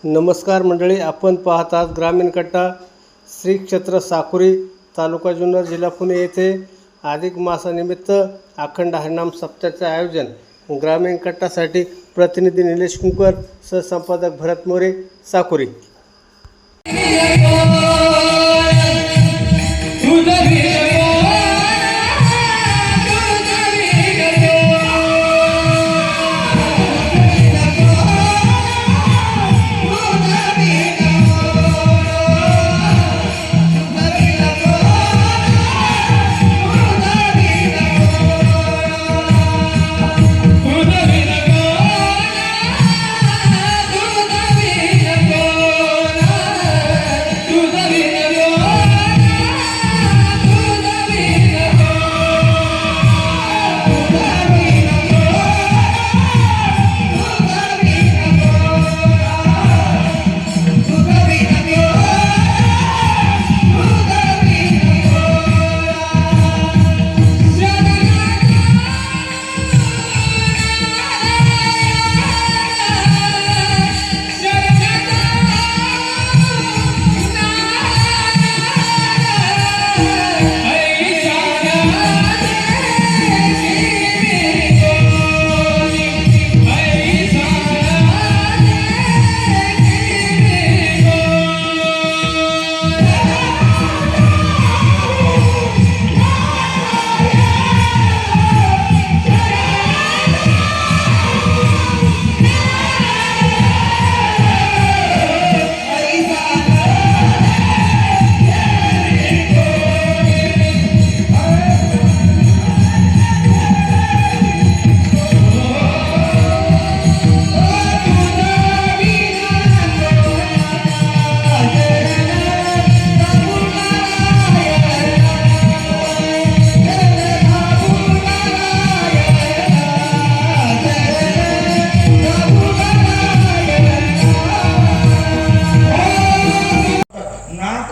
नमस्कार मंडळी, आपण पाहतात ग्रामीण कट्टा श्री क्षेत्र साकुरी, तालुका जुन्नर, जिल्हा पुणे येथे अधिक मासानिमित्त अखंड हरिनाम सप्ताहाचे आयोजन. ग्रामीण कट्टासाठी प्रतिनिधी निलेश कुंकर, सहसंपादक भरत मोरे, साकुरी.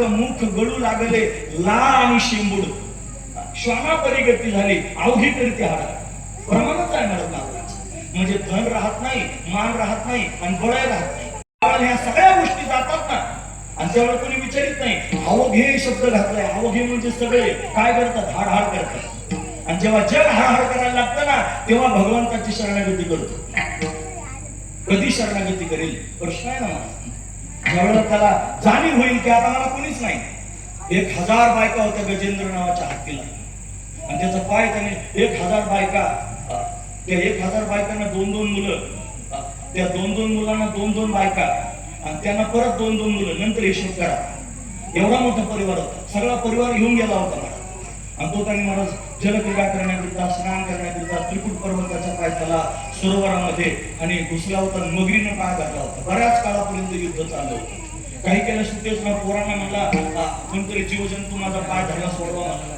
मुख गळू लागले ला आणि शेंबूड श्वाना परिगती झाली अवघी करते हाडा प्रमाणच आहे मॅडम. म्हणजे धन राहत नाही, मान राहत नाही आणि बळ राहत नाही. ह्या सगळ्या गोष्टी जातात ना, आणि त्यावेळेला कोणी विचारित नाही. अवघे शब्द घातलाय. अवघे म्हणजे सगळे काय करतात? हाड करतात. आणि जेव्हा जग हाड करायला लागतं ना, तेव्हा भगवंताची शरणागती करतो. कधी शरणागती करेल प्रश्न आहे ना मला. ज्यावेळेला त्याला जाणीव होईल की आता मला कोणीच नाही. 1000 बायका होत्या गजेंद्र नावाच्या हत्तीला, आणि त्याचा पाय त्याने 1000 बायका, त्या 1000 बायकांना 2-2 मुलं, त्या 2-2 मुलांना 2-2 बायका, आणि त्यांना परत 2-2 मुलं. नंतर हिशोब करा, एवढा मोठा परिवार होता. सगळा परिवार घेऊन गेला होता मला. आणि तो त्यांनी महाराज जलक्रीडा करण्याकरिता, स्नान करण्याकरिता त्रिकुट पर्वताच्या पायथ्याला सरोवरामध्ये आणि घुसला होता. मगरीनं पाय घातला होता. बऱ्याच काळापर्यंत युद्ध चाललं होतं. काही केलं सुटेच ना. पोरांना म्हणला कोणतरी जीवजंतू माझा पाय धरला, सोडवा मला.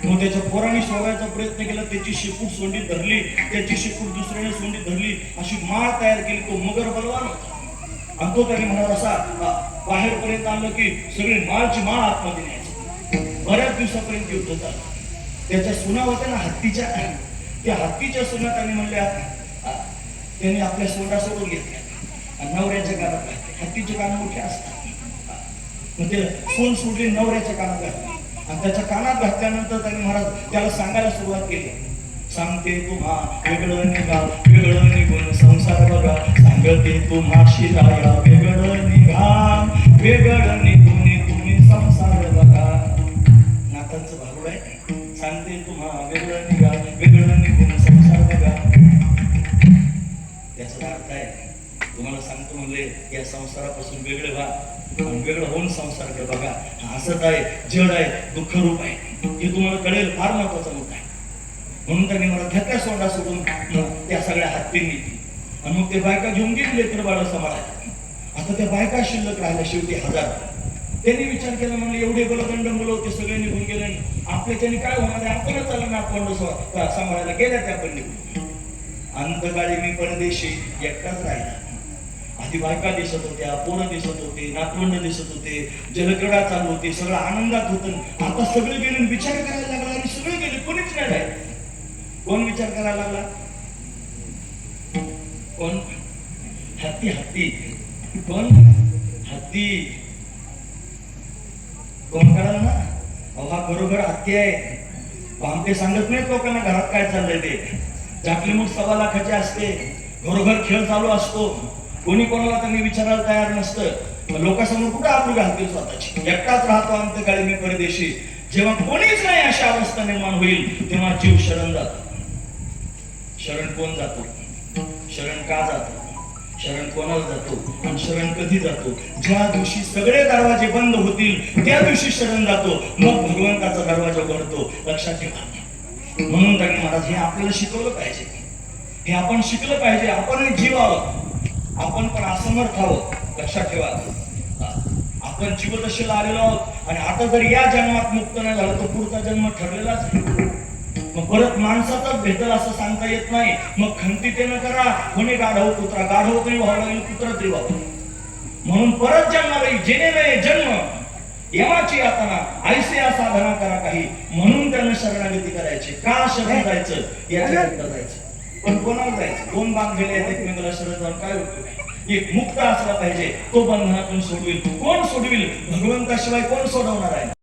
मग त्याच्या पोरांनी सोडवायचा प्रयत्न केला. त्याची शेपूट सोंडीत धरली, त्याची शेपूट दुसऱ्याने सोंडीत धरली. अशी माळ तयार केली. तो मगर बलवान होता. आणि तो त्यांनी म्हणाला असा बाहेर पर्यंत आणलं की सगळी माळची माळ आतमध्ये न्यायची. बऱ्याच दिवसापर्यंत युद्ध झालं. त्याच्या सुना होत्या ना हत्तीच्या, त्या हत्तीच्या सुना त्यांनी म्हणल्या, त्यांनी आपल्या सोंडा सोडून घेतल्या आणि नवऱ्याच्या कानात घातल्या. हत्तीचे कान मोठे असतात. मग ते सोन सोडली, नवऱ्याच्या कानात घातली. आणि त्याच्या कानात घातल्यानंतर त्यांनी महाराज त्याला सांगायला सुरुवात केली. सांगते तुम्हा वेगळं निघा, वेगळं निघून संसार बघा. सांगते तुम्हा शिराया वेगळं निघा, वेगळं निघून तुम्ही संसार बघा. नातांचं भारूड आहे. सांगते तुम्हा वेगळं निघा, वेगळं निघून संसार बघा. याचा अर्थ आहे, तुम्हाला सांगतो म्हणले या संसारापासून वेगळं व्हा आणि वेगळं होऊन संसार कर बघा. हसत आहे, जड आहे, दुःख रूप आहे, हे तुम्हाला कळेल. फार महत्वाचा मुद्दा आहे. म्हणून त्यांनी मला धक्का सोडा सोडून त्या सगळ्या हत्तींनी आणि मग ते बायका घेऊन गेले लेकर बाळ सांभाळायला. आता त्या बायका शिल्लक राहिल्या शेवटी 1000. त्यांनी विचार केला, म्हणले एवढे बलदंड मुलं होते, सगळे निघून गेले. आपल्याच्याने काय होणार आहे? आपणच चाललं ना, आपण सांभाळायला गेल्या त्या पण निघून. अंतकाळी मी परदेशी एकटाच राहिला. आधी बायका दिसत होत्या, पोरं दिसत होते, नातवंड दिसत होते, जलक्रीडा चालू होती, सगळं आनंदात होतं. आता सगळे गेले, विचार करायला लागला आणि सगळे गेले, कोणीच नाही राहिले. कोण विचार करायला लागला? कोण? हत्ती. कोण? हत्ती. कोण कळालं ना? अहो हा बरोबर हत्ती आहे. भामटे सांगत नाहीत लोकांना घरात काय चाललंय ते. जाकलीमुठ 1.25 लाखाची असते, घरोघर खेळ चालू असतो, कोणी कोणाला त्यांनी विचारायला तयार नसतं. लोकांसमोर कुठं आपली घालतील स्वतःची. एकटाच राहतो अंतकाळी मी परदेशी. जेव्हा कोणीच नाही अशा अवस्था निर्माण होईल तेव्हा जीव शरण जातो. शरण कोण जातो? शरण का जातो? शरण कोणाला जातो आणि शरण कधी जातो? ज्या दिवशी सगळे दरवाजे बंद होतील त्या दिवशी शरण जातो, मग भगवंताचा दरवाजा उघडतो. लक्षात ठेवा. म्हणून त्यांनी महाराज हे आपल्याला शिकवलं पाहिजे, हे आपण शिकलं पाहिजे. आपण जीवावं, आपण पण असमर्थ आहोत. लक्षात ठेवा. आपण जीवदशेला आलेलो आहोत आणि आता जर या जन्मात मुक्त नाही झालं तर पुढचा जन्म ठरलेलाच आहे. मग परत माणसाचाच भेटल असं सांगता येत नाही. मग खंतितेनं करा, कोणी गाढव कुत्रा, गाढव तरी व्हावं लागेल, कुत्रा तरी व्हावं. म्हणून परत जन्माला जेणे वेळे जन्म यमाची यातना ऐसे या साधना करा काही. म्हणून त्यांना शरणागती करायची. का शरण जायचं? याच्याकरता जायचं. पण कोणाला जायचं? दोन बांधलेले आहेत एकमेकाला शरण जाऊन काय उपयोग आहे? एक मुक्त असला पाहिजे, तो बंधनातून सोडविल. कोण सोडविल? भगवंताशिवाय कोण सोडवणार आहे?